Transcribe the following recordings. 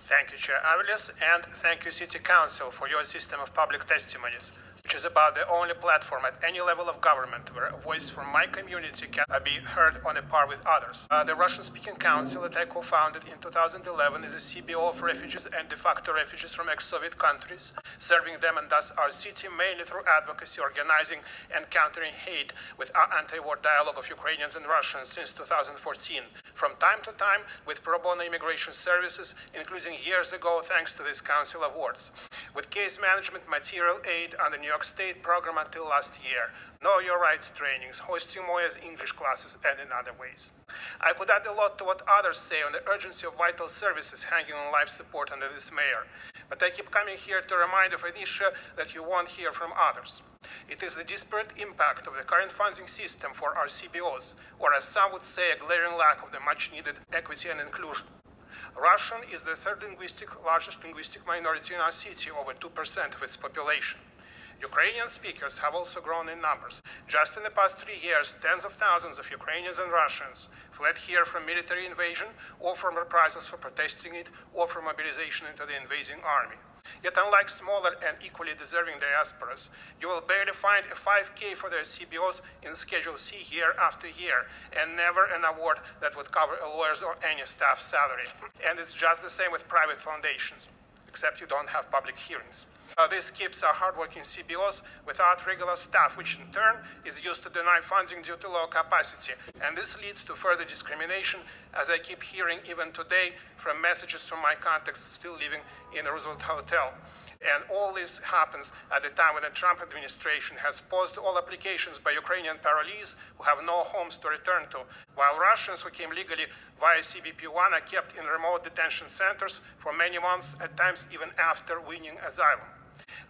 Thank you, Chair Aviles, and thank you, City Council, for your system of public testimonies, which is about the only platform at any level of government where a voice from my community can be heard on a par with others. The Russian-speaking council that I co-founded in 2011 is a CBO of refugees and de facto refugees from ex-Soviet countries, serving them and thus our city mainly through advocacy, organizing and countering hate with our anti-war dialogue of Ukrainians and Russians since 2014. From time to time with pro bono immigration services, including years ago thanks to this council awards. With case management, material aid under New York State program until last year, Know Your Rights trainings, hosting Moya's English classes, and in other ways. I could add a lot to what others say on the urgency of vital services hanging on life support under this mayor, but I keep coming here to remind of an issue that you won't hear from others. It is the disparate impact of the current funding system for our CBOs, or as some would say, a glaring lack of the much-needed equity and inclusion. Russian is the third largest linguistic minority in our city, over 2% of its population. Ukrainian speakers have also grown in numbers. Just in the past 3 years, tens of thousands of Ukrainians and Russians fled here from military invasion, or from reprisals for protesting it, or from mobilization into the invading army. Yet unlike smaller and equally deserving diasporas, you will barely find a 5K for their CBOs in Schedule C year after year, and never an award that would cover a lawyer's or any staff salary. And it's just the same with private foundations, except you don't have public hearings. This keeps our hardworking CBOs without regular staff, which in turn is used to deny funding due to low capacity. And this leads to further discrimination, as I keep hearing even today from messages from my contacts still living in the Roosevelt Hotel. And all this happens at the time when the Trump administration has paused all applications by Ukrainian parolees who have no homes to return to, while Russians who came legally via CBP-1 are kept in remote detention centers for many months, at times even after winning asylum.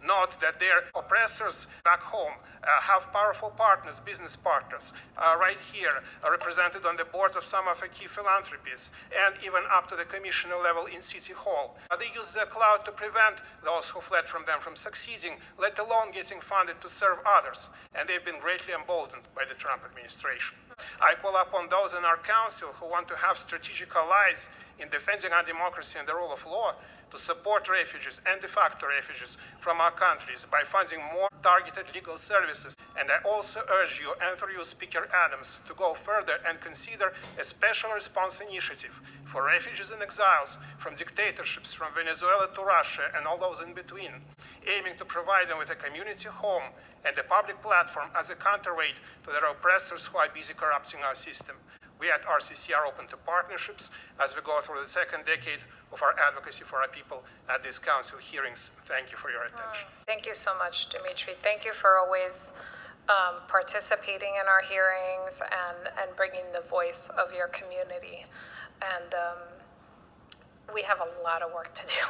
Note that their oppressors back home have powerful partners, business partners, right here, represented on the boards of some of the key philanthropies, and even up to the commissioner level in City Hall. They use their clout to prevent those who fled from them from succeeding, let alone getting funded to serve others, and they've been greatly emboldened by the Trump administration. I call upon those in our council who want to have strategic allies in defending our democracy and the rule of law to support refugees and de facto refugees from our countries by funding more targeted legal services. And I also urge you, and through you, Speaker Adams, to go further and consider a special response initiative for refugees and exiles from dictatorships from Venezuela to Russia and all those in between, aiming to provide them with a community home and a public platform as a counterweight to their oppressors who are busy corrupting our system. We at RCC are open to partnerships as we go through the second decade of our advocacy for our people at these council hearings. Thank you for your attention. Thank you so much, Dmitri. Thank you for always participating in our hearings and bringing the voice of your community. And we have a lot of work to do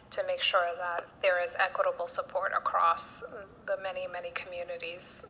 to make sure that there is equitable support across the many, many communities